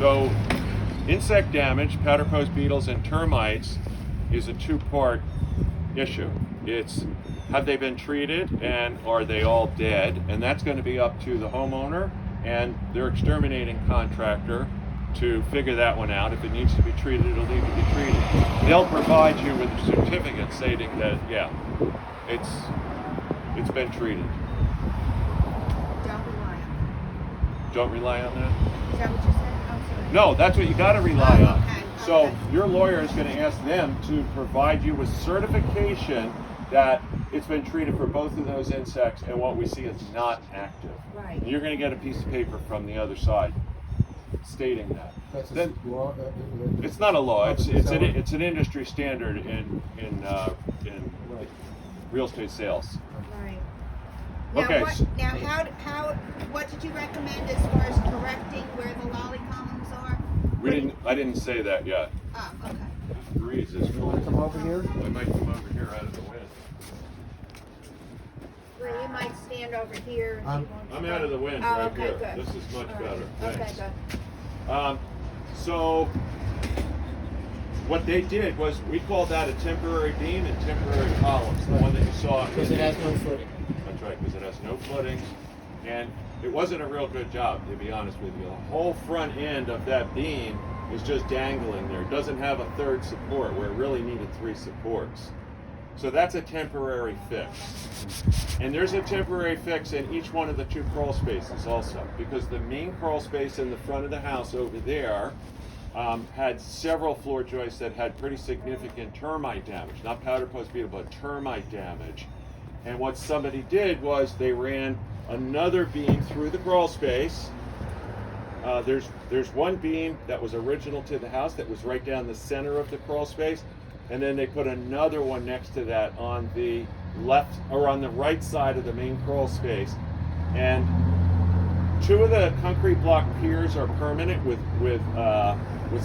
So insect damage, powder post beetles and termites is a two-part issue. It's have they been treated and are they all dead? And that's going to be up to the homeowner and their exterminating contractor to figure that one out. If it needs to be treated, it'll need to be treated. They'll provide you with a certificate stating that, yeah, it's been treated. Don't rely on Don't rely on that? it. Is that what you said? I'm sorry. No, that's what you got to rely on. Okay, So okay. your lawyer is going to ask them to provide you with certification that it's been treated for both of those insects and what we see is not active. Right. And you're going to get a piece of paper from the other side stating that. That's Then- a law. It's not a law. It's Is that what- it's an industry standard in Right. real estate sales. Right. Now, Okay, what, so- now what did you recommend as far as correcting where the lolly columns are? I didn't say that yet. Oh, okay. This breeze is You want to come over here? I might come over here out of the wind. Well, you might stand over here. If you want to. I'm out of the wind Oh, right okay, here. good. This is much All right. better. Okay, Thanks. good. So what they did was we called that a temporary beam and temporary columns. The one that you saw. Because it has no footing. That's right, because it has no footings, and it wasn't a real good job, to be honest with you. The whole front end of that beam is just dangling there. It doesn't have a third support where it really needed three supports. So that's a temporary fix. And there's a temporary fix in each one of the two crawl spaces also, because the main crawl space in the front of the house over there had several floor joists that had pretty significant termite damage, not powder post beetle, but termite damage. And what somebody did was they ran another beam through the crawl space. There's one beam that was original to the house that was right down the center of the crawl space, and then they put another one next to that on the left or on the right side of the main crawl space. And two of the concrete block piers are permanent with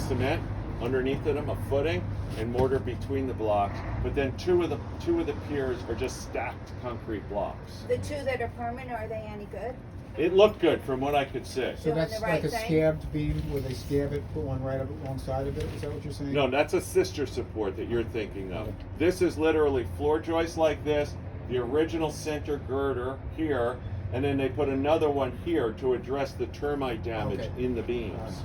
cement underneath them, a footing, and mortar between the blocks. But then two of the piers are just stacked concrete blocks. The two that are permanent, are they any good? It looked good from what I could see. So Doing that's the right like a thing? scabbed beam where they scab it, put one right up alongside of it? Is that what you're saying? No, that's a sister support that you're thinking of. Okay. This is literally floor joists like this, the original center girder here, and then they put another one here to address the termite damage Okay. in the beams.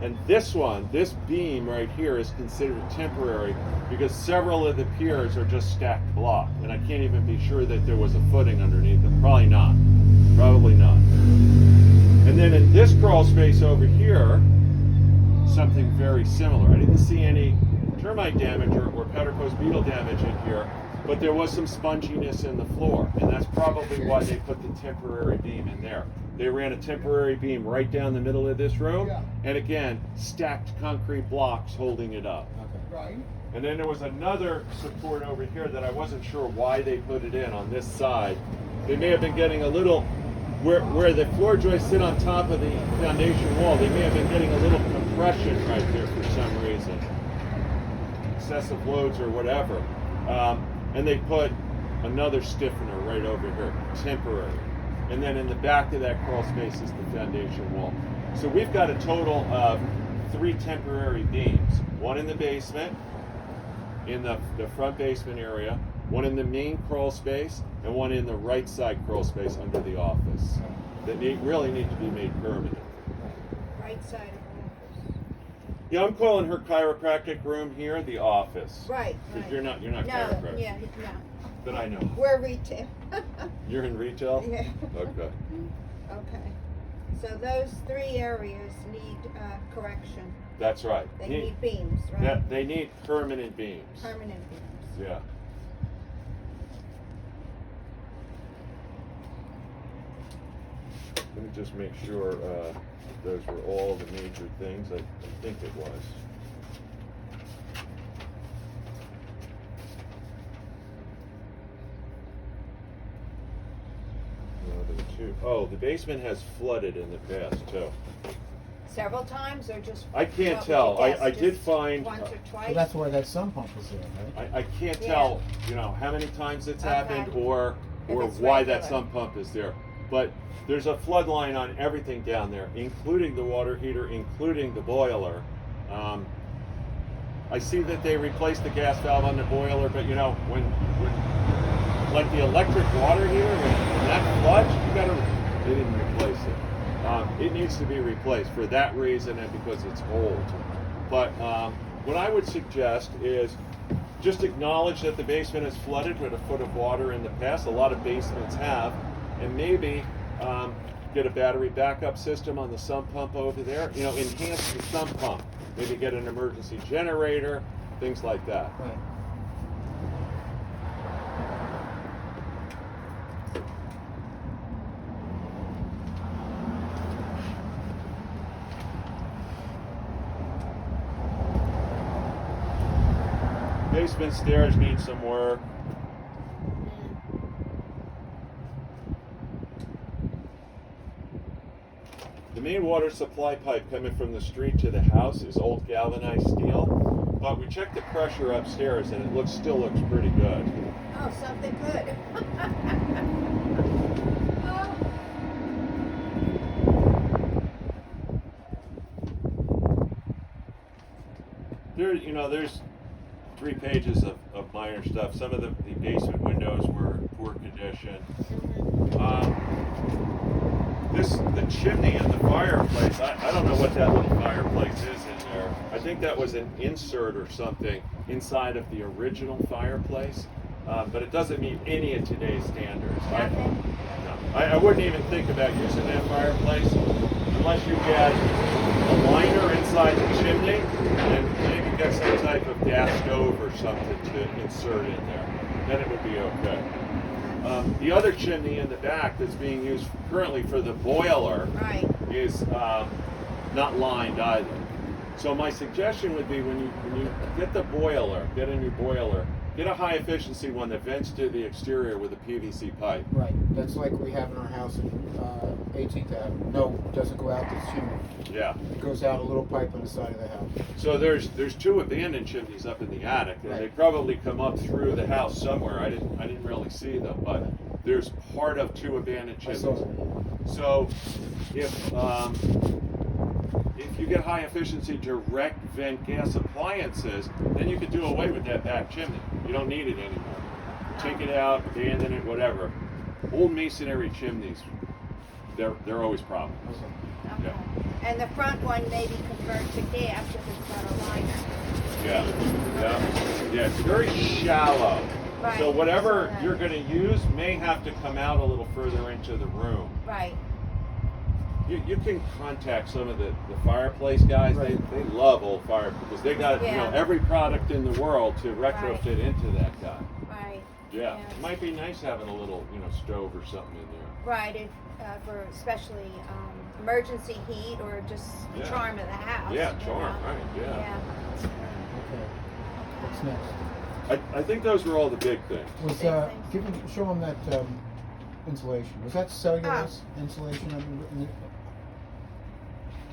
And this one, this beam right here is considered temporary because several of the piers are just stacked block. And I can't even be sure that there was a footing underneath them. Probably not. Probably not. And then in this crawl space over here, something very similar. I didn't see any termite damage or powder post beetle damage in here, but there was some sponginess in the floor. And that's probably why they put the temporary beam in there. They ran a temporary beam right down the middle of this room, and again, stacked concrete blocks holding it up. Okay. Right. And then there was another support over here that I wasn't sure why they put it in on this side. They may have been getting a little, where the floor joists sit on top of the foundation wall, they may have been getting a little compression right there for some reason. Excessive loads or whatever. And they put another stiffener right over here, temporary. And then in the back of that crawl space is the foundation wall. So we've got a total of 3 temporary beams. One in the basement, in the front basement area, one in the main crawl space, and one in the right side crawl space under the office. That really need to be made permanent. Right side of the office. Yeah, I'm calling her chiropractic room here the office. Right, Because right. you're not No, chiropractic. yeah, no. But I know. We're retail. You're in retail? Yeah. Okay. Okay. So those 3 areas need correction. That's right. They need beams, right? Yeah, they need permanent beams. Permanent beams. Yeah. Let me just make sure those were all the major things. I think it was. No, there were 2. Oh, the basement has flooded in the past too. Several times or just? I can't what would tell. you guess, I did just find. Once or So twice? that's why that sump pump is there, right? I can't Yeah. tell, how many times it's Okay. happened or If it's why that regular. sump pump is there. but there's a flood line on everything down there, including the water heater, including the boiler. I see that they replaced the gas valve on the boiler, but you know, when like the electric water heater, when that floods, they didn't replace it. It needs to be replaced for that reason and because it's old. But what I would suggest is just acknowledge that the basement is flooded with a foot of water in the past. A lot of basements have, and maybe get a battery backup system on the sump pump over there. You know, enhance the sump pump. Maybe get an emergency generator, things like that. Right. Basement stairs need some work. The main water supply pipe coming from the street to the house is old galvanized steel, but we checked the pressure upstairs and it still looks pretty good. Oh, something good. Oh. There's 3 pages of minor stuff. Some of the basement windows were poor condition. The chimney and the fireplace, I don't know what that little fireplace is in there. I think that was an insert or something inside of the original fireplace, but it doesn't meet any of today's standards. I wouldn't even think about using that fireplace unless you get a liner inside the chimney and maybe get some type of gas stove or something to insert in there. Then it would be okay. The other chimney in the back that's being used currently for the boiler is not lined either. So my suggestion would be when you get the boiler, get a new boiler, get a high efficiency one that vents to the exterior with a PVC pipe. Right. That's like we have in our house in 18th Avenue. No, it doesn't go out this chimney. Yeah. It goes out a little pipe on the side of the house. So there's 2 abandoned chimneys up in the attic, and they probably come up through the house somewhere. I didn't really see them, but there's part of 2 abandoned I chimneys. saw it. So if you get high efficiency direct vent gas appliances, then you could do away with that back chimney. You don't need it anymore. Take it out, abandon it, whatever. Old masonry chimneys, they're always problems. Okay. Okay. And the front one may be converted to gas if it's got a liner. Yeah, it's very shallow. Right. So whatever So, you're going to use may have to come out a little further into the room. Right. You can contact some of the fireplace guys. Right. They love old fire because they got Yeah. every product in the world to retrofit into that guy. Right. Yeah. Yeah. It might be nice having a little stove or something in there. Right. If, for especially emergency heat or just the Yeah. charm of the house. Yeah, you charm, know? right, yeah. Okay. What's next? I think those were all the big things. Was show them that insulation. Was that cellulose insulation?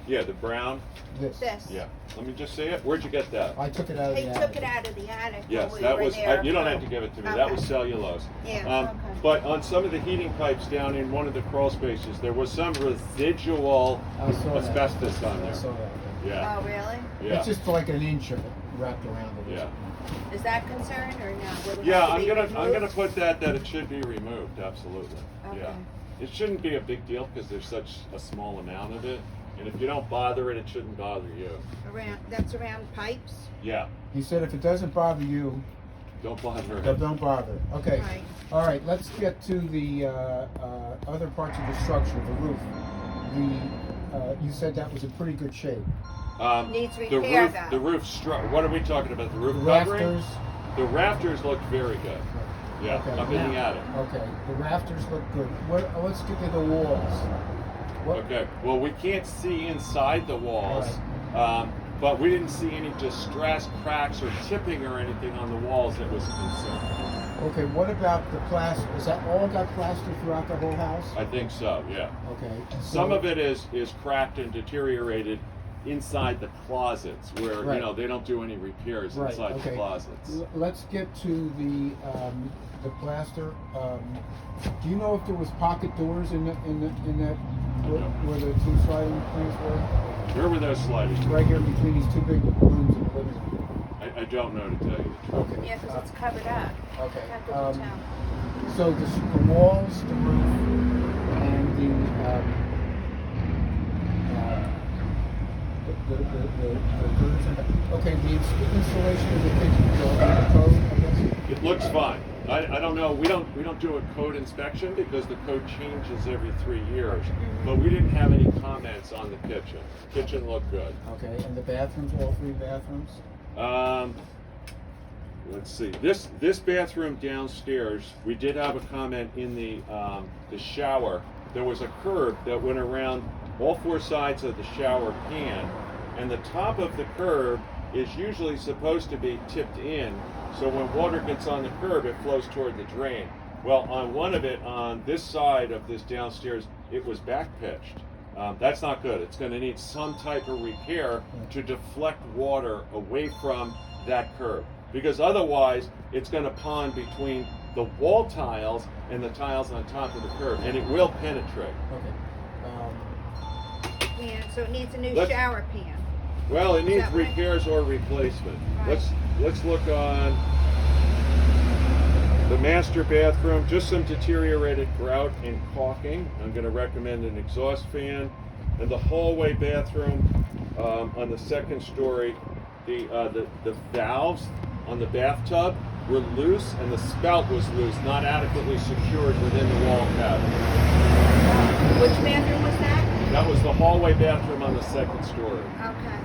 Yeah, the brown. This. This. Yeah. Let me just say it. Where'd you get that? I took it out of They the took attic. it out of the attic. Yes, when we that were was. there. You don't have to give it to me. That was Okay. cellulose. Yeah, okay. But on some of the heating pipes down in one of the crawl spaces, there was some residual I saw that. asbestos on I there. saw that. Yeah. Oh, really? Yeah. It's just like an inch of it wrapped around it. Yeah. Is that concerned or no? Will it Yeah, have to I'm be gonna removed? put that it should be removed. Absolutely. Okay. Yeah. It shouldn't be a big deal because there's such a small amount of it, and if you don't bother it, it shouldn't bother you. That's around pipes? Yeah. He said if it doesn't bother you, Don't bother it. don't bother. Okay. Right. All right. Let's get to the other parts of the structure, the roof. You said that was in pretty good shape. Needs the repair, roof. though. The roof. What are we talking about? The roof The covering? rafters. The rafters looked very good. Yeah, Okay, up in the attic. Okay. The rafters look good. Let's get to the walls. What? Okay. Well, we can't see inside the walls, but we didn't see any distress, cracks, or chipping or anything on the walls that was a concern. Okay. What about the plaster? Is that all got plaster throughout the whole house? I think so. Yeah. Okay. Some of it is cracked and deteriorated inside the closets where Right. you know they don't do any repairs Right, inside the okay. closets. Let's get to the plaster. Do you know if there was pocket doors in that where the two sliding things were? Where were those sliders? Right here between these two big rooms in the living room. I don't know to tell you the truth. Okay. Yeah, because it's covered up. Okay. How could you tell? So the walls, the roof, and the girders and okay, the installation of the kitchen is all in the code, I guess? It looks fine. I don't know. We don't do a code inspection because the code changes every 3 years. But we didn't have any comments on the kitchen. Kitchen looked good. Okay, and the bathrooms, all three bathrooms? Let's see. This bathroom downstairs, we did have a comment in the shower. There was a curb that went around all four sides of the shower pan, and the top of the curb is usually supposed to be tipped in, so when water gets on the curb, it flows toward the drain. Well, on one of it, on this side of this downstairs, it was back pitched. That's not good. It's going to need some type of repair to deflect water away from that curb, because otherwise it's going to pond between the wall tiles and the tiles on top of the curb, and it will penetrate. Okay. Yeah, so it needs a new Let's- shower pan. Well, it needs that right? repairs or replacement. Right. Let's look on the master bathroom. Just some deteriorated grout and caulking. I'm going to recommend an exhaust fan. And the hallway bathroom on the second story, the valves on the bathtub were loose, and the spout was loose, not adequately secured within the wall cabinet. Which bathroom was that? That was the hallway bathroom on the second story. Okay.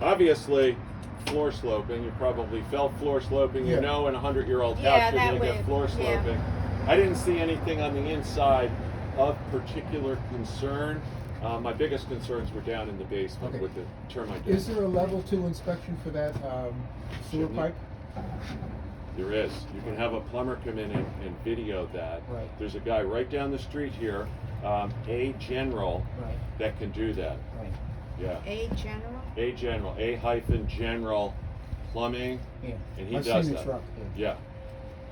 Obviously, floor sloping. You probably felt floor sloping. You Yeah. know, in a 100-year-old house, Yeah, you're going that to get would- floor yeah. sloping. I didn't see anything on the inside of particular concern. My biggest concerns were down in the basement Okay. with the termite. Is there a level 2 inspection for that sewer Shouldn't pipe? There is. You can have a plumber come in and video that. Right. There's a guy right down the street here, A General, Right, that can do that. right. Yeah. A general? A General, A-General Plumbing, Yeah. and he I've does seen that. the truck. Yeah. Yeah.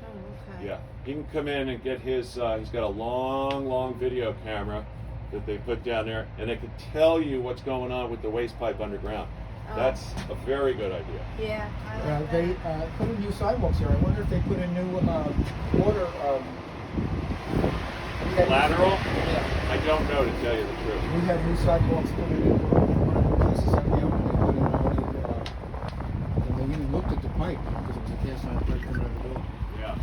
Oh, okay. Yeah, he can come in and get his, he's got a long video camera that they put down there, and it can tell you what's going on with the waste pipe underground. Oh. That's a very good idea. Yeah, I like They that. put in new sidewalks here. I wonder if they put in new water. Lateral? Yeah. I don't know, to tell you the truth. We had new sidewalks put in one of the places that we opened. They put in and they even looked at the pipe because it was a cast iron pipe coming out of the building. Yeah.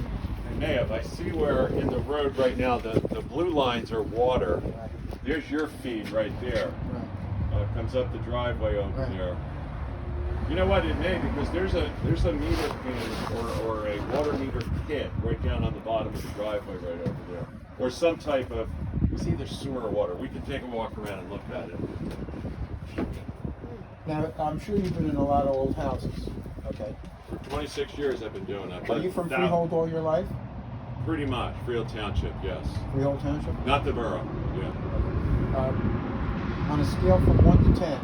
They may have. I see where in the road right now, the blue lines are water. Right. There's your feed right there. Right. Comes up the driveway over Right. there. You know what? It may, because there's a meter pan or a water meter pit right down on the bottom of the driveway right over there, or some type of, it's either sewer or water. We can take a walk around and look at it. Now, I'm sure you've been in a lot of old houses. Okay. For 26 years I've been doing that. Are you from Freehold all your life? Pretty much. Freehold Township, yes. Freehold Township? Not the borough. Yeah. On a scale from 1 to 10,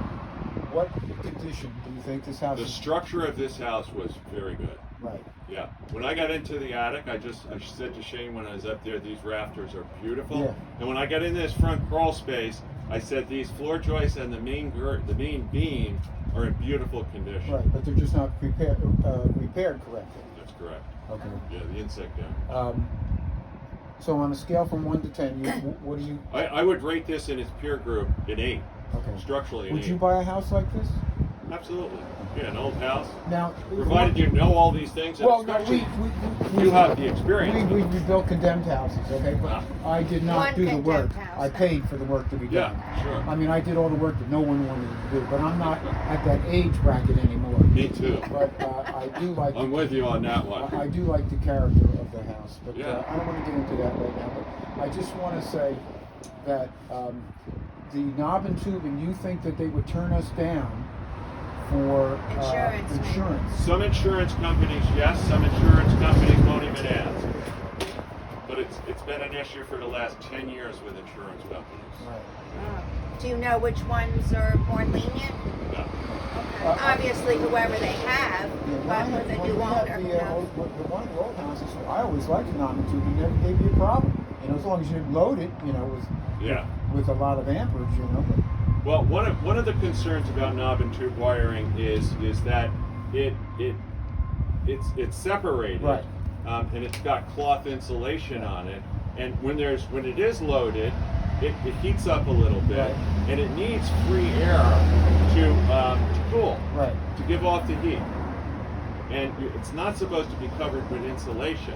what condition do you think this house The is? structure of this house was very good. Right. Yeah. When I got into the attic, I said to Shane when I was up there, these rafters are beautiful. Yeah. And when I got in this front crawl space, I said these floor joists and the main beam are in beautiful condition. Right, but they're just not repaired correctly. That's correct. Okay. Yeah, the insect down. So on a scale from 1 to 10, what do you? I would rate this in its peer group an 8. Okay. Structurally an Would 8. you buy a house like this? Absolutely. Yeah, an old house. Now, Provided you know all these things. and Well, no, especially we you have the experience. We rebuilt condemned houses, okay, but Ah. I did not One do the work. condemned house. I paid for the work to be done. Yeah, sure. I mean, I did all the work that no one wanted to do, but I'm not at that age bracket anymore. Me too. But I do like. I'm with you on that one. I do like the character of the house, but Yeah. I don't want to get into that right now. But I just want to say that the knob and tubing, you think that they would turn us down for Insurance, maybe. insurance? Some insurance companies, yes. Some insurance companies won't even ask. But it's been an issue. issue for the last 10 years with insurance companies. Right. Oh. Do you know which ones are more lenient? No. Okay. Obviously, whoever they have, but with a new owner. The one of the old houses, I always liked non-tube. It never gave you a problem. You know, as long as you didn't load it, you know, Yeah. with a lot of amperage, you know. But, Well, one of the concerns about knob and tube wiring is that it's separated, Right. And it's got cloth insulation on it. And when it is loaded, it heats up a little bit, Right. and it needs free air to cool, right. to give off the heat. And it's not supposed to be covered with insulation.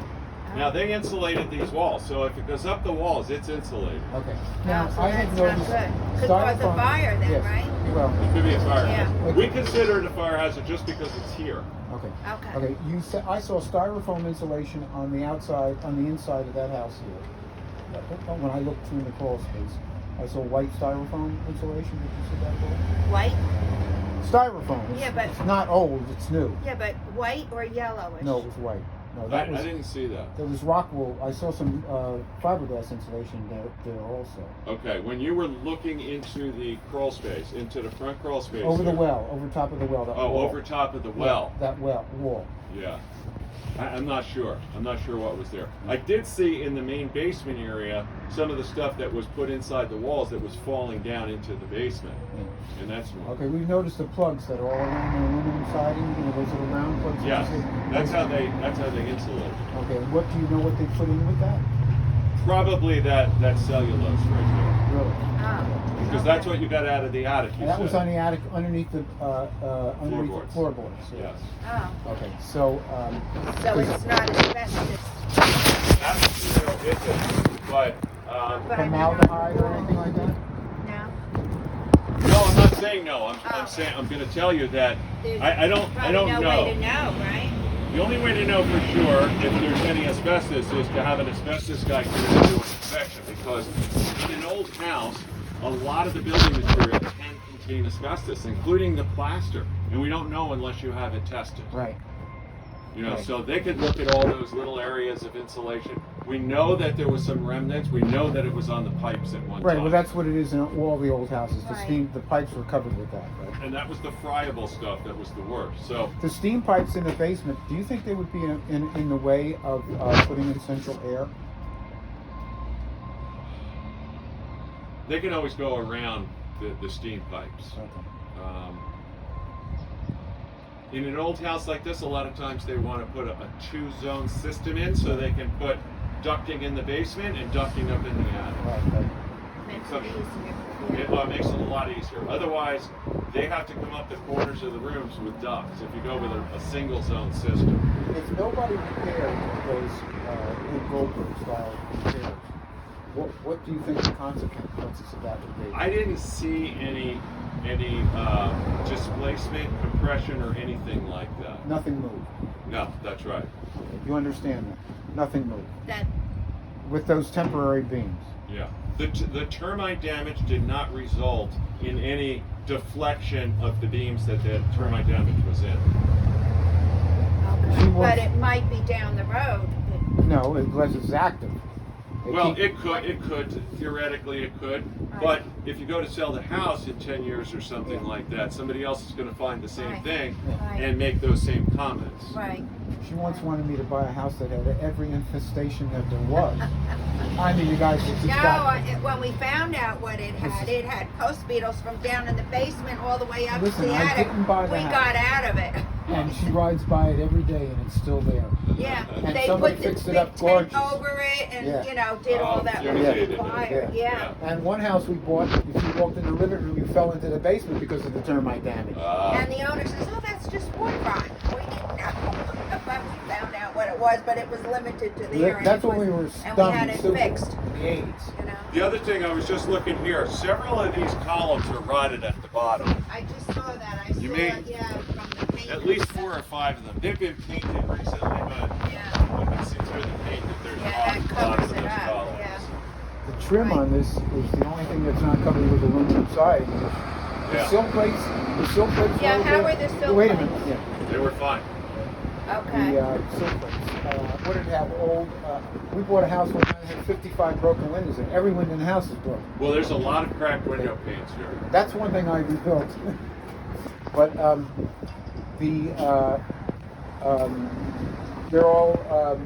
Now they insulated these walls, so if it goes up the walls, it's insulated. Okay. Now, Now so I had that's not noticed. good. Could cause a fire then, yes. right? Well, It could be a fire Yeah. hazard. We consider it a fire hazard just because it's here. okay. Okay. Okay. You said I saw styrofoam insulation on the outside, on the inside of that house here. When I looked through the crawl space, I saw white styrofoam insulation. Did you see that? Paul? White? Styrofoam. It's, Yeah, but- it's not old. It's new. Yeah, but white or yellowish? No, it was white. No, I that was. didn't see that. There was rock wool. I saw some fiberglass insulation there also. Okay, when you were looking into the crawl space, into the front crawl space. Over the here- well, over top of the well. That Oh, wall. over top of the well. Yeah, that well wall. Yeah. I'm not sure. I'm not sure what was there. I did see in the main basement area some of the stuff that was put inside the walls that was falling down into the basement. Yeah. And that's normal. Okay, we've noticed the plugs that are all around the aluminum siding. You know, those little round plugs. that Yes, you see? that's how they insulate. Okay, and what do you know what they put in with that? Probably that cellulose right Really? Oh. there. Because that's what you got out of the attic. You And that was said. on the attic, underneath the Floorboards. floorboards. Yeah. Yes. Oh. Okay, so So it's not asbestos. That's, you know, it's a, but But I formaldehyde or anything like that? No. no, I'm not saying no. I'm Oh. saying I'm going to tell you that There's I don't probably know. no way to know, right? The only way to know for sure if there's any asbestos is to have an asbestos guy come in and do an inspection, because in an old house, a lot of the building material can contain asbestos, including the plaster, and we don't know unless you have it tested. Right. You know, Right. so they could look at all those little areas of insulation. We know that there was some remnants. We know that it was on the pipes at one Right. time. Well, that's what it is in all the old houses. The Right. steam, the pipes were covered with that. Right. And that was the friable stuff that was the worst. So The steam pipes in the basement. Do you think they would be in the way of putting in central air? they can always go around the steam pipes. Okay. In an old house like this, a lot of times they want to put a two-zone system in so they can put ducting in the basement and ducting up in the attic. Right. Makes So- it easier. It makes it a lot easier. Otherwise, they have to come up the corners of the rooms with ducts if you go with a single-zone system. If nobody repaired those Rube Goldberg style repairs, what do you think the consequences of that would be? I didn't see any displacement, compression, or anything like that. Nothing moved. No, that's right. You understand that? Nothing moved. That With those temporary beams. Yeah. The termite damage did not result in any deflection of the beams that the termite damage was in. She okay. wants- But it might be down the road. No, unless it's active. They Well, keep- it could, theoretically it could, but if you go to sell the house in 10 years or something like that, somebody else is gonna find the same Right. thing Right. and make those same comments. Right. She once wanted me to buy a house that had every infestation that there was. I mean, you guys have just No, got... when we found out what it had post beetles from down in the basement all the way up Listen, to the I attic. didn't buy the We house. got out of it. And she rides by it every day and it's still there. Yeah, And they somebody put the fixed it big up tent gorgeous. over it and, Yeah. you know, did all that with fumigated the it. fire. Yeah. Yeah. And one house we bought, if you walked in the living room, you fell into the basement because of the termite damage. And the owner says, oh, that's just wood rot. We didn't know. But we found out what it was, but it was limited to the area. That's when we were And stumped we had and it stupid. fixed, in the 80s. you know. The other thing, I was just looking here, several of these columns are rotted at the bottom. I just saw that. I You saw may- it, yeah, from the paint. At least 4 or 5 of them. They've been painted recently, but Yeah. you can see through the paint that there's Yeah, that rot covers on it those up, columns. yeah. The trim Right. on this is the only thing that's not covered with aluminum siding. The Yeah. sill plates Yeah, are how okay. were the sill Wait a plates? minute, yeah. They were fine. Okay. The sill plates. What did it have? Old. We bought a house one time that had 55 broken windows, and every window in the house is broken. Well, there's a lot of cracked window panes here. That's one thing I rebuilt. But they're all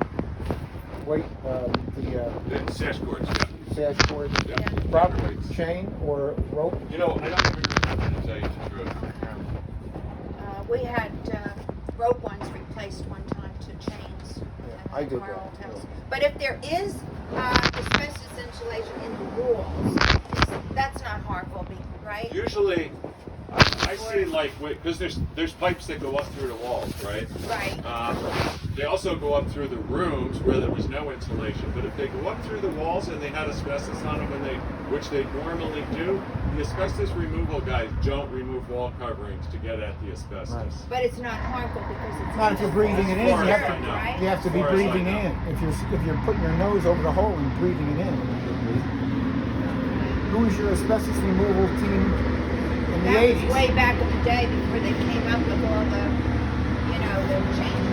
The sash cords, yeah. sash cords, Yeah. probably chain or rope. You know, I don't remember to tell you the truth. We had rope ones replaced one time to chains. I did our that, old house. yeah. But if there is asbestos insulation in the walls, that's not harmful, right? Usually, I see like, because there's pipes that go up through the walls, right? Right. They also go up through the rooms where there was no insulation. But if they go up through the walls and they had asbestos on them, which they normally do, the asbestos removal guys don't remove wall coverings to get at the asbestos. Right. But it's not harmful because it's Not if you're breathing it in. As far You as have I know. to. right? You have to be As far as I breathing know. in. If you're putting your nose over the hole and breathing it in. Who was your asbestos removal team in the That 80s? was way back in the day before they came up with all the, the chains.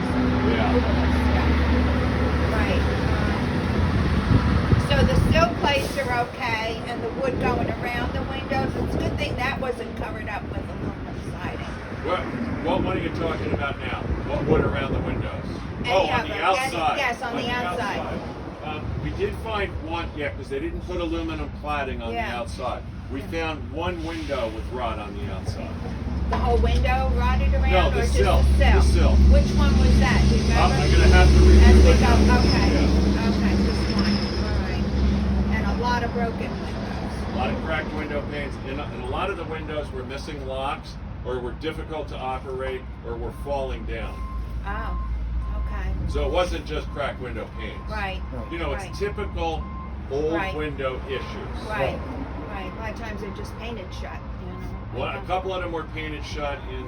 Yeah. Right. So the sill plates are okay, and the wood going around the windows. It's a good thing that wasn't covered up with aluminum siding. What are you talking about now? What wood around the windows? Any Oh, of on the them. outside. Yes, on the outside. We did find one, yeah, because they didn't put aluminum cladding on the Yeah. outside. We found one window with rot on the outside. The whole window rotted around, No, or the just sill. the sill? The sill. Which one was that? Do you remember? I'm gonna have to As review we it. go, okay, Yeah. okay, just one, all right. And a lot of broken windows. A lot of cracked window panes, and a lot of the windows were missing locks, or were difficult to operate, or were falling down. Oh, okay, So it wasn't just cracked window panes. right, You know, it's Right. typical old Right. window issues. right, right. A lot of times they're just painted shut, Well, a couple of them were painted shut in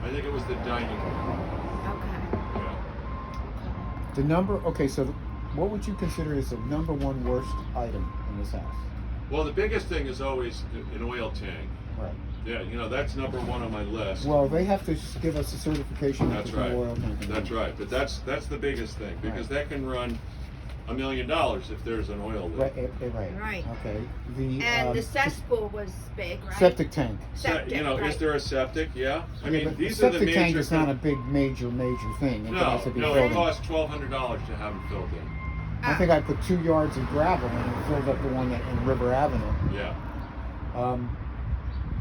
I think it was the dining room. Okay, Yeah. okay. The number. Okay, so what would you consider is the number one worst item in this house? Well, the biggest thing is always an oil tank. Right. Yeah, that's number one on my list. Well, they have to give us a certification. That's that there's right. no oil tank in That's there. right. But that's the biggest thing, because Right. that can run $1 million if there's an oil leak. Right. Right. Right. Okay. The And the cesspool was big, right? septic tank. Septic, Is right. there a septic? Yeah. I mean, but the these are the septic tank major is not a big major thing. It has to be No, filled it in. costs $1,200 to have them filled in. I think I put 2 yards of gravel and filled up the one in River Avenue. Yeah. Um,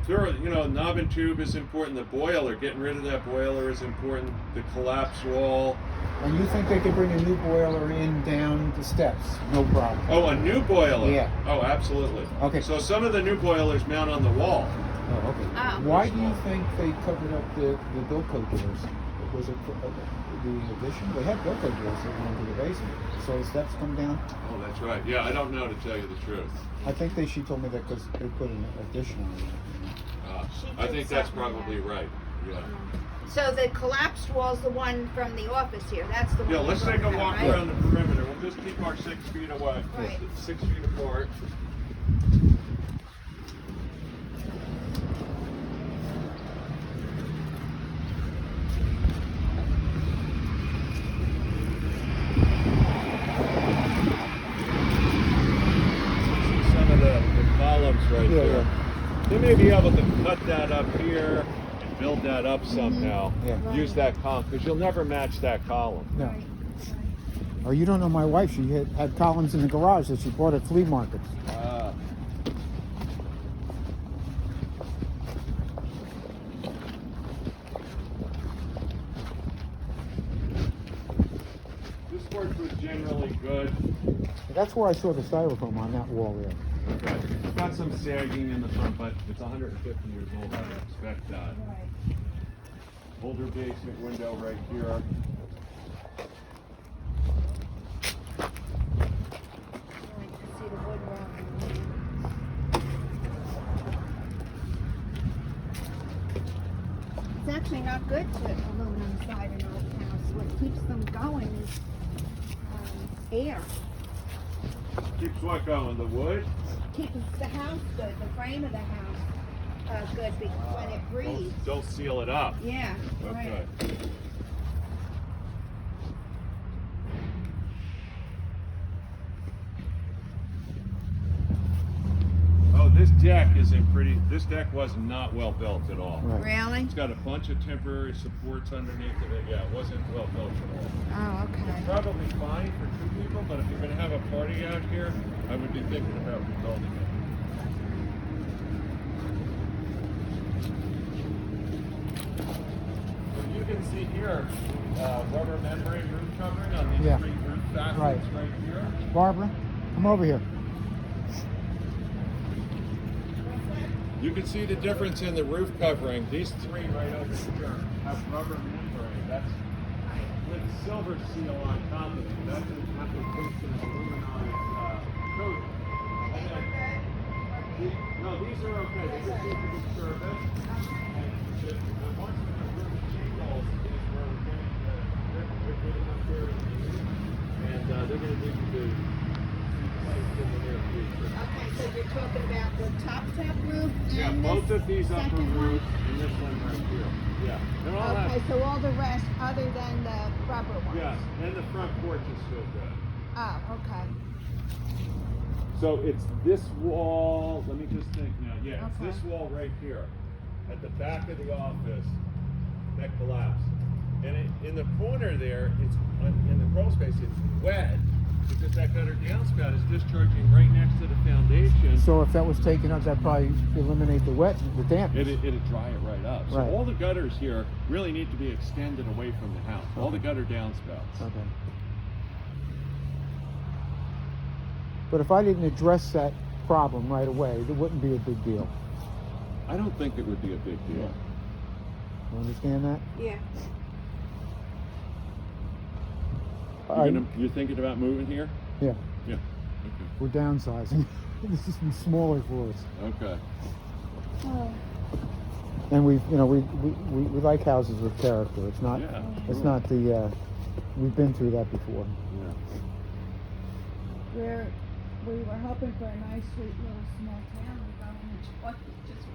There are, knob and tube is important. The boiler, getting rid of that boiler is important. The collapse wall. and you think they could bring a new boiler in down the steps? No problem. Oh, a new boiler. Yeah. Oh, absolutely. Okay. So some of the new boilers mount on the wall. Oh, okay. Oh. Why do you think they covered up the Bilco doors? Was it the addition? They had Bilco doors that went into the basement. So the steps come down. Oh, that's right. Yeah, I don't know, to tell you the truth. I think she told me that because they put an addition on it. She I did think that's something probably there. right. Yeah. So the collapsed wall's the one from the office here. That's the one. Yeah, let's we're take a looking at, walk right? around the perimeter. We'll just keep our 6 feet away. Right. 6 feet apart. Some of the columns right Yeah, there. They may be able to cut that up here and build that up somehow. Yeah. Use that column, because you'll never match that column. No. Right. Oh, you don't know my wife. She had columns in the garage that she bought at flea markets. This work was generally good. That's where I saw the styrofoam on that wall there. Okay. It's got some sagging in the front, but it's 150 years old. I would expect that. Right. Older basement window right here. Right, to see the wood rotting. It's actually not good to aluminum side an old house. What keeps them going is air. Keeps what going? The wood? Keeps the house good, the frame of the house good because when it breathes. Don't seal it up. Yeah, Okay. right. deck is in pretty. This deck was not well built at all. Right. Really? It's got a bunch of temporary supports underneath of it. Yeah, it wasn't well built at all. Oh, okay. Probably fine for 2 people, but if you're going to have a party out here, I would be thinking about rebuilding it. So you can see here, rubber membrane roof covering on these Yeah. 3 roof facets Right. right here. Barbara, come over here. You can see the difference in the roof covering. These 3 right over here have rubber membrane. That's with silver seal on top of it. That's an application of aluminum coating. And then, no, these are okay. They just need to be serviced. And once the roof shingles is where we're getting up there and they're going to need to be replaced in the near future. Okay, so you're talking about the top roof and Yeah, both this of these upper second one? roofs and this one right here. Yeah, they're all Okay, have. so all the rest other than the rubber ones? Yes, and the front porch is still good. Oh, okay. So it's this wall. Let me just think now. Yeah, it's Okay. this wall right here, at the back of the office, that collapsed. And in the corner there, it's in the crawl space. It's wet because that gutter downspout is discharging right next to the foundation. So if that was taken up, that'd probably eliminate the wet, the dampness. It'd dry it right up. So Right. all the gutters here really need to be extended away from the house. All the gutter downspouts. Okay. But if I didn't address that problem right away, it wouldn't be a big deal. I don't think it would be a big deal. You understand that? Yeah. You're thinking about moving here? Yeah, Yeah. we're downsizing. This is smaller for us. Okay. Oh, And we like houses with character. It's not, Yeah, it's sure. not the, we've been through that before. Yeah. we were hoping for a nice, sweet little small town. We're going to just,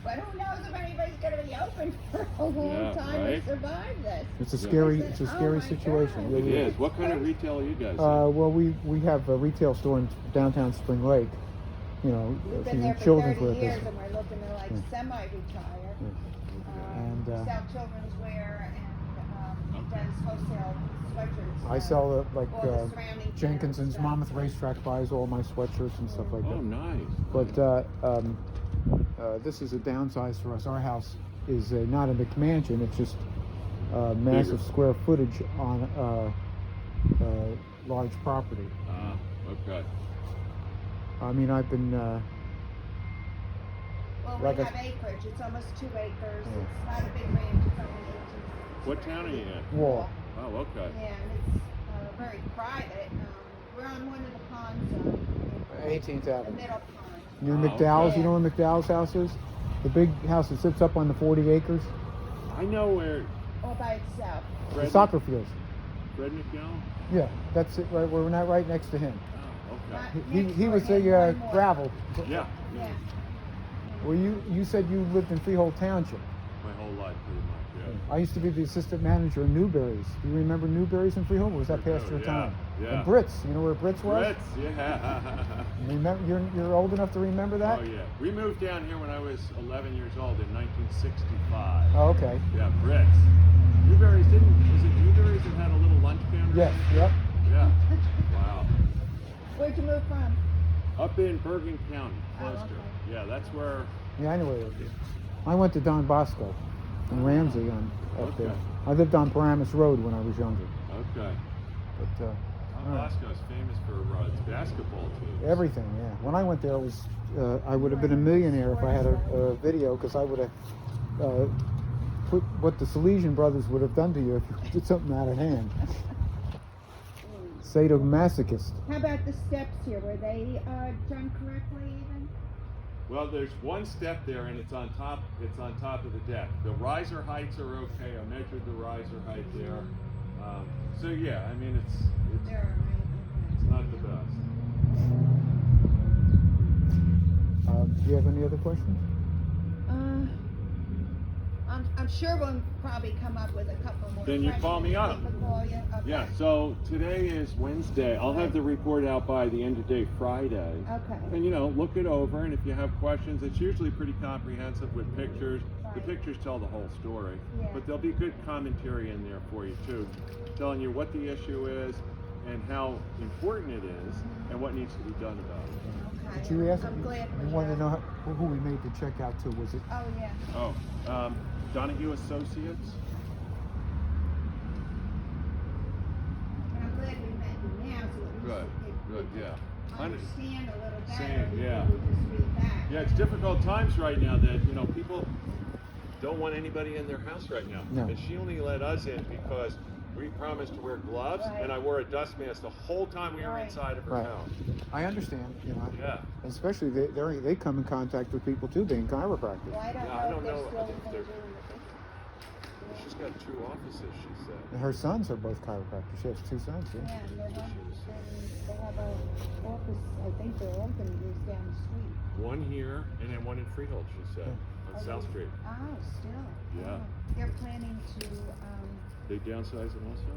but who knows if anybody's going to be open for a long Yeah, time right. to survive this. It's a Yeah. scary, I said, it's a "Oh scary my situation. God." It It really is. What kind of retail are you guys in? Well, we have a retail store in downtown Spring Lake. You know, We've a been few there for children's 30 wear years business. and we're looking to like semi-retire. And, We sell children's wear and Okay. does wholesale sweatshirts. I sell all the surrounding Jenkinson's stuff. Monmouth Racetrack buys all my sweatshirts and stuff like Oh, that. nice. But this is a downsize for us. Our house is not a McMansion. It's just massive Bigger. square footage on large property. Okay. I mean, I've been Well, like we a- have acreage. It's almost 2 acres. Yeah. It's not a big range. It's only 18. What town are you in? wall. Oh, okay. Yeah, and it's very private. We're on one of the ponds, 18th the Avenue. middle pond. Near Oh, McDowell's. okay. You know where McDowell's house is? The big house that sits up on the 40 acres. I know where All by itself. The Fred, soccer fields. Fred McDowell. Yeah, that's it. Right, we're not right next to him. Oh, okay. He was the gravel. Yeah. Yeah. Well, you said you lived in Freehold Township. My whole life, pretty much. Yeah. I used to be the assistant manager in Newberry's. Do you remember Newberry's in Freehold? Or was that past your Yeah, time? yeah. And Brits. You know where Brits was? Brits, yeah. Remember? You're old enough to remember that? Oh, yeah. We moved down here when I was 11 years old in 1965. Oh, okay. Yeah, Brits. Newberry's was it Newberry's that had a little lunch counter? Yes. Yep. Yeah. Wow. Where'd you move from? Up in Bergen County, Oh, Closter. okay. Yeah, that's where. Yeah, I know where it is. I went to Don Bosco in Ramsey up there. Okay. I lived on Paramus Road when I was younger. Okay. But Tom all right. Bosco's famous for its basketball teams. everything, yeah. When I went there, it was I would have been a millionaire if I had a video, because I would have put what the Salesian brothers would have done to you if you did something out of hand. Sadomasochist. How about the steps here? Were they done correctly even? Well, there's one step there, and it's on top. It's on top of the deck. The riser heights are okay. I measured the riser height there. So yeah, I mean it's They're all right. not the best. Do you have any other questions? I'm sure we'll probably come up with a couple more. Then you call me up. questions. I'll call you. Okay. Yeah, so today is Wednesday. I'll have the report out by the end of day Friday. Okay. And look it over, and if you have questions, it's usually pretty comprehensive with pictures. The Right. pictures tell the whole story. Yeah. But there'll be good commentary in there for you too, telling you what the issue is and how important it is and what needs to be done about it. Okay. Did you ask? I'm glad. You wanted to know who we made the check out to? Was it? Oh yeah. Oh, Donahue Associates? And I'm glad we met you now, so at least Good, good, yeah. understand a little better. Same, before yeah. we just read back. Yeah, it's difficult times right now that, people don't want anybody in their house right now. No. And she only let us in because we promised to wear gloves, Right. and I wore a dust mask the whole time we were Right. inside of her Right. house. I understand. Yeah. Especially they come in contact with people too, being chiropractors. Well, I don't Yeah, I know don't if know. they're I still think even they're- doing the She's got 2 offices, she said. And her sons are both chiropractors. She has 2 sons. yeah, Yeah. and they're one, they have a office, I think they're open, is down the street. One here, and then one in Freehold, she said, on South Street. Oh, still. Yeah. Oh. They're planning to, They downsize them also?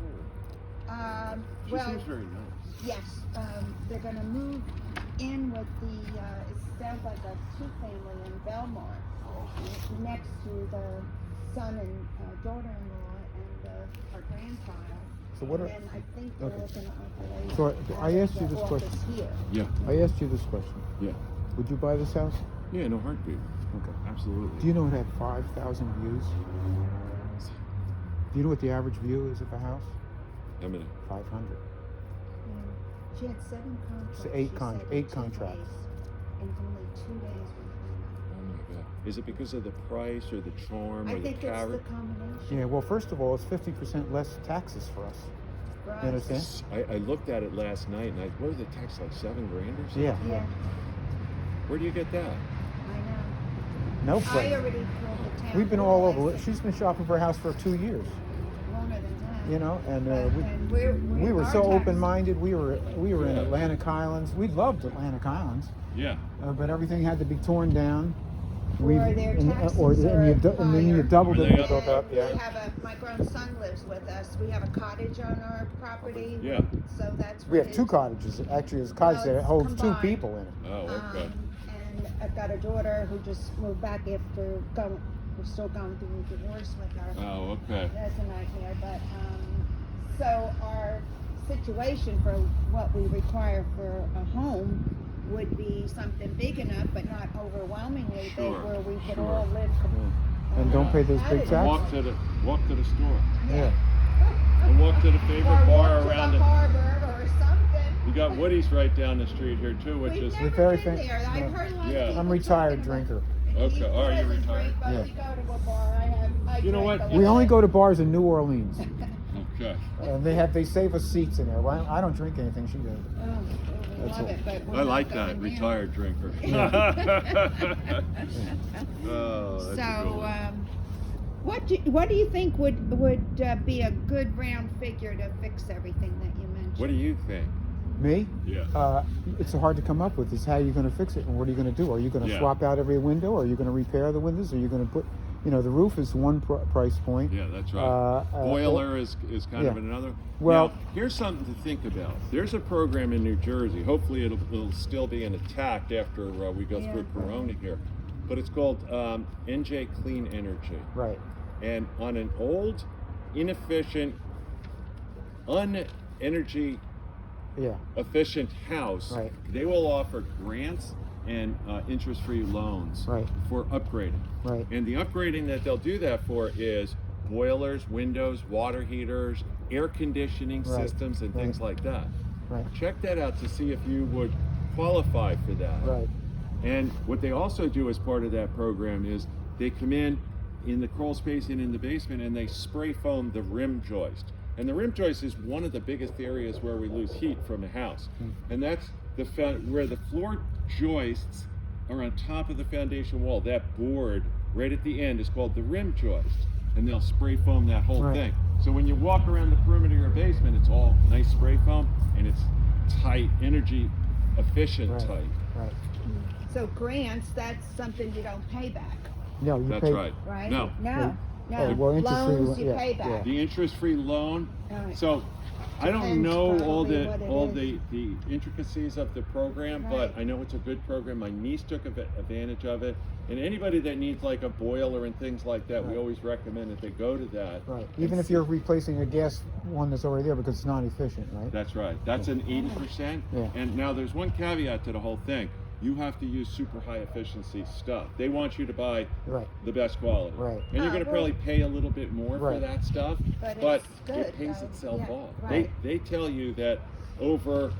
Or? She well, seems very nice. yes, they're gonna move in with the, it sounds like a 2-family in Belmar, next to the son and daughter-in-law and our grandchild. So what are? And then I think they're Okay. looking to operate. So I out of asked you the this office question. Here. Yeah. I asked you this question. Yeah. Would you buy this house? Yeah, no heartbeat. Okay. Absolutely. Do you know it had 5,000 views? Do you know what the average view is of a house? I mean, 500. She had 7 contracts. So 8 she con- said, 8 in 2 contracts. days, and only 2 days were oh my God. Is it because of the price or the charm I or the think it's the character? combination. Yeah. Well, first of all, it's 50% less taxes for us. Right. You understand? I looked at it last night and what was the tax, like $7,000 or something? Yeah. Yeah, Where do you get that? I know. No I place. already told the town. We've been all board, over. I said, She's been shopping for a house for 2 years. longer than that. And And we're we were our so tax- open-minded. We were in Yeah. Atlantic Highlands. We loved Atlantic Highlands, Yeah. but everything had to be torn down. Or their taxes And then you higher. doubled Or it they and built up. We Yeah. have my grown-son lives with us. We have a cottage on our property. Yeah. So that's. We have what 2 his- cottages. Actually, it's a cottage Well, that it's holds 2 combined. people in it. Oh, okay. And I've got a daughter who just moved back after we're still going through a divorce with her. Oh, okay. That's a nightmare, but, so our situation for what we require for a home would be something big enough, but not overwhelmingly big, Sure, where we could sure. all live. And don't pay those big cottages. taxes. Walk to the store. Yeah. And walk to the favorite Or bar walk around to the it. harbor or something. You got Woody's right down the street here too, which We've is never very been fa- there. I've no. heard a lot of Yeah. people I'm a retired talking about- drinker. Okay. He Oh, you're doesn't retired. drink, but Yeah. we go to a bar. I You know drink what? a We lot. only go to bars in New Orleans. Okay. And they save us seats in there. Well, I don't drink anything. She does. Oh, we That's love all. it, but we're I not like going that, there. retired drinker. Oh, that's a good So, one. what do you think would be a good round figure to fix everything that you mentioned? What do you think? Me? Yeah. It's hard to come up with. Is how you're going to fix it, and what are you going to do? Are you going to Yeah. swap out every window? Are you going to repair the windows? Are you going to put, the roof is one price point. Yeah, that's right. Uh, Boiler is kind of yeah. another. Well- Now, here's something to think about. There's a program in New Jersey. Hopefully, it'll still be intact after we go Yeah. through Corona here. But it's called NJ Clean Energy. Right. And on an old, inefficient, unenergy Yeah. efficient house, Right. they will offer grants and interest-free loans Right. for upgrading. Right. And the upgrading that they'll do that for is boilers, windows, water heaters, air conditioning Right. systems, and things like that. Right. Check that out to see if you would qualify for that. Right. And what they also do as part of that program is they come in the crawl space and in the basement and they spray foam the rim joist. And the rim joist is one of the biggest areas where we lose heat from the house. And that's where the floor joists are on top of the foundation wall. That board right at the end is called the rim joist. And they'll spray foam that whole Right. thing. So when you walk around the perimeter of your basement, it's all nice spray foam and it's tight, energy efficient Right. tight. Right. So grants, that's something you don't pay back. No, you That's pay. right. right? No. No, Oh, well, interest-free loans you yeah, pay back. yeah. The interest-free loan. Alright. So I don't Depends know probably what it all is. the intricacies of the program, Right. but I know it's a good program. My niece took advantage of it, and anybody that needs like a boiler and things like that, we Right. always recommend that they go to that. Right. and Even if see- you're replacing a gas one that's already there because it's not efficient, right? That's right. That's an 80%. Yeah. And now there's one caveat to the whole thing. You have to use super high efficiency stuff. They want you to buy Right. the best quality. Right. And you're Oh, going to well- probably pay a little bit more for Right. that stuff, But but it's good, it pays though. itself Yeah, off. right. They tell you that over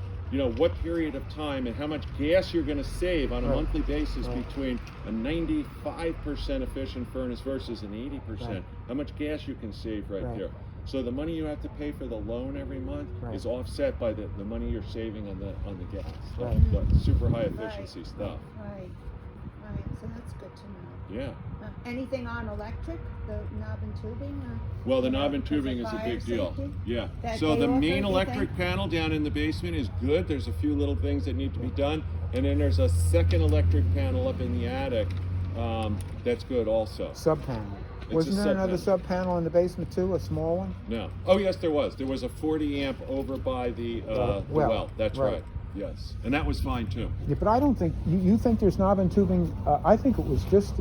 what period of time and how much gas you're going to save on a Right. monthly basis Right. between a 95% efficient furnace versus an 80%. Right. How much gas you can save right Right. there. So the money you have to pay for the loan every month Right. is offset by the money you're saving on the gas, Right. the super high efficiency stuff. Right, right, so that's good to know. Yeah. Anything on electric, the knob and tubing? Well, the You know, knob and because of tubing is a fire big deal. safety? Yeah. That So they the offer main everything? electric panel down in the basement is good. There's a few little things that need to be done, and then there's a second electric panel up in the attic that's good also. Sub panel. It's Wasn't a there another sub sub panel in the basement too? A small one? No. Oh yes, there was. There was a 40 amp over by the well. That's right. right. Yes, and that was fine too. Yeah, but I don't think you think there's knob and tubing. I think it was just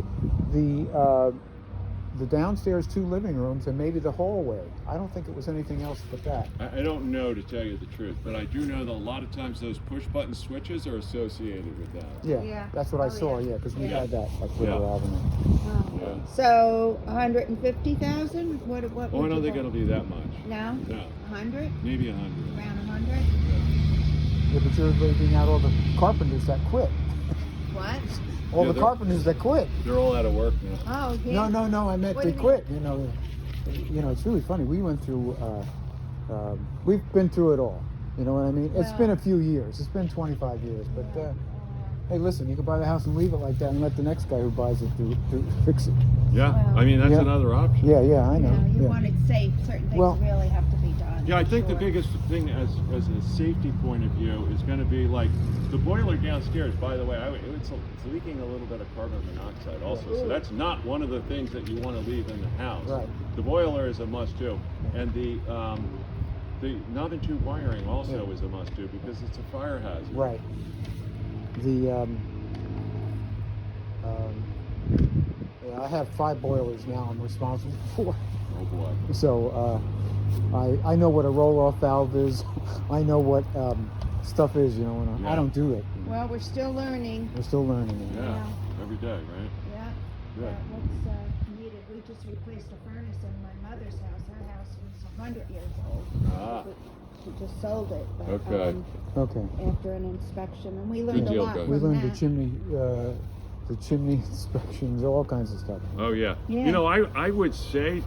the downstairs 2 living rooms and maybe the hallway. I don't think it was anything else but that. I don't know, to tell you the truth, but I do know that a lot of times those push button switches are associated with that. Yeah, Yeah. that's what I Oh, saw. yeah. Yeah, because we Yeah. had that at Yeah. River Avenue. Oh. Yeah. So, 150,000? What Oh, I would don't you think want? it'll be that much. No? No, 100? maybe 100. Around 100? Yeah, but you're leaving out all the carpenters that quit. What? All Yeah, the they're- carpenters that quit. They're all out of work now. Oh, yeah. No. I meant What they do you quit. You know, it's really funny. We went through. We've been through it all. You know what I mean? It's Well- been a few years. It's been 25 years. But hey, listen, you can buy the house and leave it like that, and let the next guy who buys it do fix it. Yeah, Well- I mean that's Yeah. another option. Yeah, I You know. know, you yeah. want it safe. Certain things Well- really have to be done. Yeah, I think the Sure. biggest thing as a safety point of view is going to be like the boiler downstairs. By the way, it's leaking a little bit of carbon monoxide also, so Ooh. that's not one of the things that you want to leave in the house. Right. The boiler is a must do, and the knob and tube wiring also Yeah. is a must do because it's a fire hazard. Right. The yeah, I have 5 boilers now. I'm responsible for. Oh boy. So I know what a roll-off valve is. I know what stuff is. You know, when I Yeah. don't do it. Well, we're still learning. We're still learning. It. Yeah. Yeah. Every day, right? Yeah. Good. What's needed? We just replaced a furnace in my mother's house. Her house was 100 years old. Ah. She just sold it. But, Okay. Okay. after an inspection, and we learned a deal, lot guys. from We learned that. the chimney inspections, all kinds of stuff. Oh yeah. Yeah. You know, I would say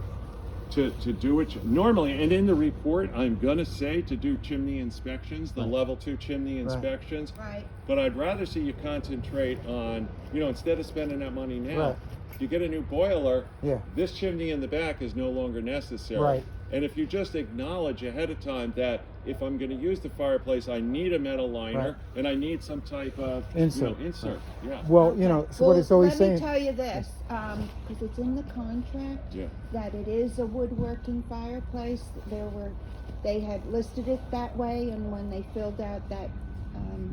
to do it normally, and in the report, I'm gonna say to do chimney inspections, the Right. level 2 chimney Right. inspections. Right. But I'd rather see you concentrate on, instead of spending that money now, Right. if you get a new boiler, Yeah. this chimney in the back is no longer necessary. Right. And if you just acknowledge ahead of time that if I'm going to use the fireplace, I need a metal liner Right. and I need some type of Insert. insert. Yeah. Well, you know, so what it's always let saying. me tell you this, because it's in the contract Yeah. that it is a woodworking fireplace. They had listed it that way, and when they filled out that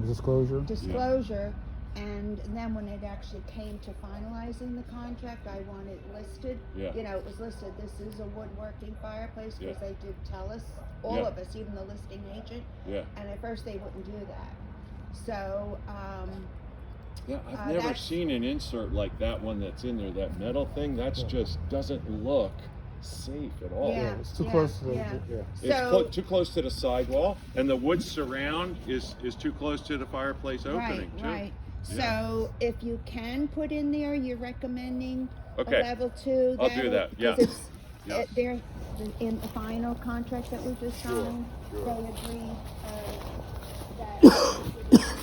Disclosure. disclosure, and then when it actually came to finalizing the contract, I want it listed. Yeah. You know, it was listed, this is a woodworking fireplace, because Yeah. they did tell us, all Yeah. of us, even the listing agent, Yeah. and at first they wouldn't do that. So, Yeah, I've Uh, never that's- seen an insert like that one that's in there, that metal thing. That's Yeah. just doesn't look safe at all. Yeah. It's too close to the. yeah. Yeah. It's So- too close to the sidewall, and the wood surround is too close to the fireplace opening too. Right. Yeah. So if you can put in there, you're recommending Okay. a level 2. I'll do that, yeah. 'cause it's, Yes. they're in the final contract that we just Sure, signed. sure. They agreed that.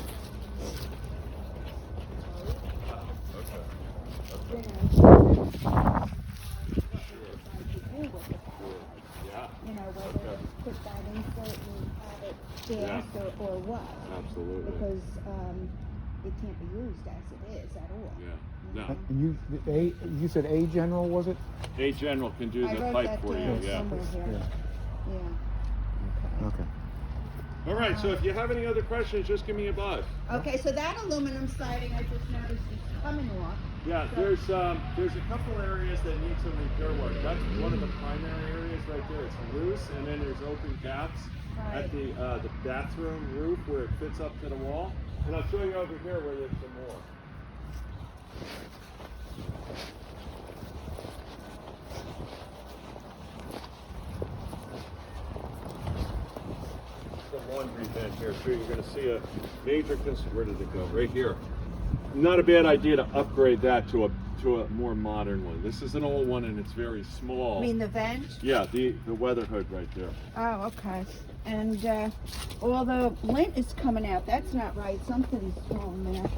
Yeah. You know, whether Okay. to put that insert and have it gas Yeah. or what. Absolutely. Because it can't be used as it is at all. Yeah. No. And you said A General, was it? A General can do I the wrote pipe that for you. down Yeah. somewhere here. Yeah. Okay. All right. So if you have any other questions, just give me a buzz. Okay, so that aluminum siding I just noticed is coming off. Yeah, there's a couple areas that need some repair work. That's one of the primary areas right there. It's loose, and then there's open gaps at the bathroom roof where it fits up to the wall. And I'll show you over here where there's some more. The laundry vent here, so you're going to see a major where did it go? Right here. Not a bad idea to upgrade that to a more modern one. This is an old one and it's very small. I mean the vent? Yeah, the weather hood right there. Oh, okay. And all the lint is coming out. That's not right. Something's wrong there.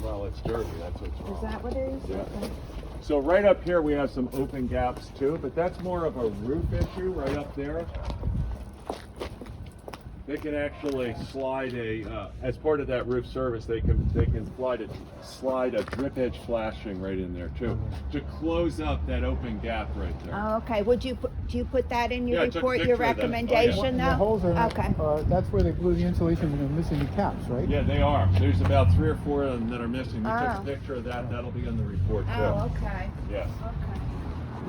Well, it's dirty. That's what's wrong. Is that what it is? Yeah. Okay. So right up here we have some open gaps too, but that's more of a roof issue right up there. They can actually slide as part of that roof service, they can slide a drip edge flashing right in there too, to close up that open gap right there. Oh, okay. Do you put that in your Yeah, I took a report, your picture of that. Oh, yeah. recommendation The though? holes are, Okay. that's where they blew the insulation and they're missing the caps, right? Yeah, they are. There's about 3 or 4 of them that are missing. We took Oh. a picture of that. That'll be in the report too. Oh, okay. Yeah.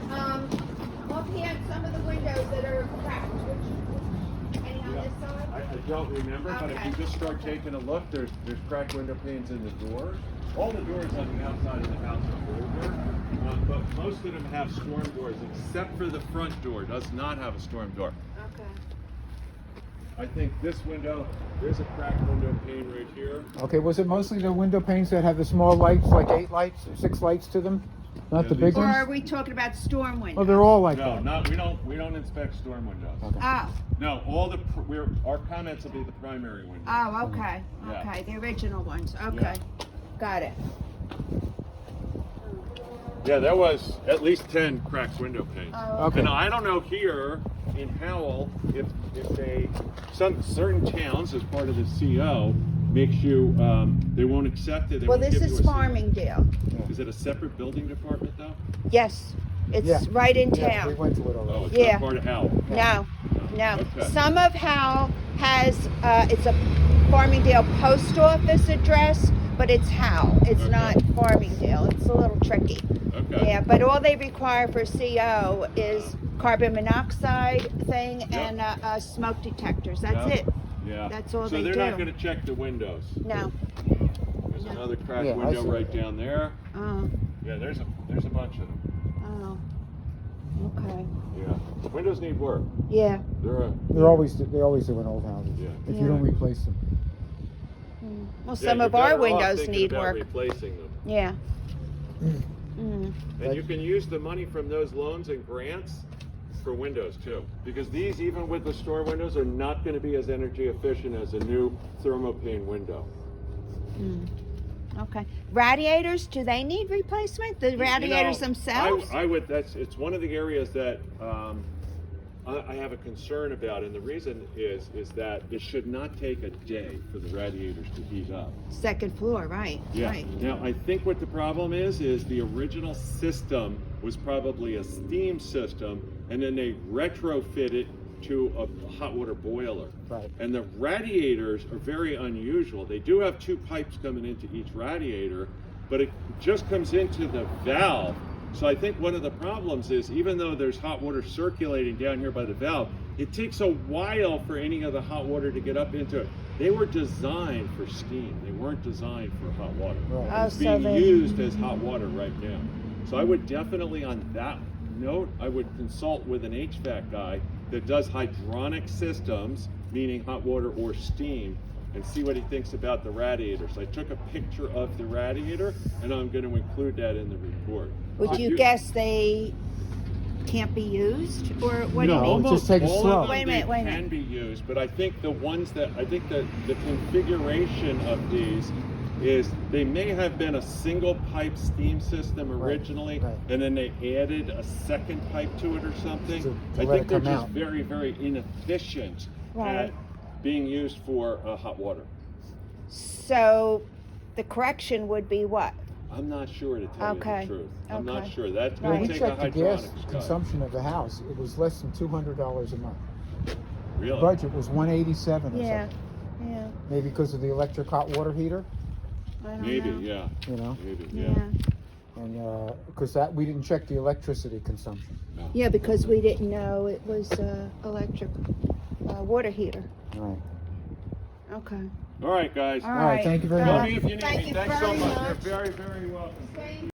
Okay. Offhand, some of the windows that are cracked, any on Yeah. this side? I don't remember, but if Okay. you just start taking a look, there's cracked window panes in the doors. All the doors on the outside of the house are older, but most of them have storm doors, except for the front door does not have a storm door. Okay. I think this window, there's a cracked window pane right here. Okay, was it mostly the window panes that have the small lights, like 8 lights, 6 lights to them? Not Yeah, the these big Or ones? are we talking about storm windows? Oh, they're all like No, that. we don't inspect storm windows. Okay. Oh. No, our comments will be the primary window. Oh, okay. Yeah. Okay. The original ones. Okay. Got it. Yeah, there was at least 10 cracked window panes. Oh, Okay. And I don't know here in Howell if some certain towns as part of the CO makes you they won't accept it. They Well, won't this give you is a CO. Farmingdale. Is it a separate building department though? Yes. It's Yeah. right in Yeah, we town. went to it Oh, already. it's Yeah. not part of Howell. No. No. Okay. Some of Howell has it's a Farmingdale post office address, but it's Howell. It's Okay. not Farmingdale. It's a little tricky. Okay. Yeah, but all they require for CO is carbon monoxide thing Yep. and smoke detectors. That's Yeah. it. Yeah. That's all so they they're do. not going to check the windows. No. There's another cracked Yeah, I window see right that. down there. Oh. Yeah, there's a bunch of them. Oh. Okay. Yeah. The windows need work. Yeah. They always do in old houses. Yeah. If Yeah. you don't replace them. Well, Yeah, some you're of our better off windows thinking need about work. replacing them. Yeah. And you can use the money from those loans and grants for windows too. Because these, even with the store windows, are not going to be as energy efficient as a new thermopane window. Okay. Radiators, do they need replacement? The radiators themselves? I would. It's one of the areas that I have a concern about, and the reason is that it should not take a day for the radiators to heat up. Second floor, right. Yeah. Right. Now I think what the problem is the original system was probably a steam system, and then they retrofit it to a hot water boiler. Right. And the radiators are very unusual. They do have 2 pipes coming into each radiator, but it just comes into the valve. So I think one of the problems is, even though there's hot water circulating down here by the valve, it takes a while for any of the hot water to get up into it. They were designed for steam. They weren't designed for hot water. Right. Oh, It's so being they- used as hot water right now. So I would definitely, on that note, I would consult with an HVAC guy that does hydronic systems, meaning hot water or steam, and see what he thinks about the radiators. I took a picture of the radiator, and I'm going to include that in the report. Would you guess they can't be used? Or what do you No, mean? just take it all slow. of them, Wait a minute, they wait a can minute. be used, but I think the configuration of these is they may have been a single pipe steam system originally, right. and then they added a second pipe to it or something. To I let think it they're come just out. very, very inefficient Right. at being used for hot water. So the correction would be what? I'm not sure, to tell you Okay. the truth. I'm not Okay. sure. That's When gonna we take a checked the gas hydronics cut. consumption of the house, it was less than $200 a month. The Really? budget was $187 or Yeah, something. yeah. Maybe because of the electric hot water heater, I don't Maybe, know. yeah. you know, Maybe, Yeah. yeah. and because that we didn't check the electricity consumption. Yeah, because we didn't know it was electric water heater. All right. Okay. All right, guys. All right, thank you very Tell much. me if you need Thank me. you Thanks so very much. You're much. very, very welcome. Same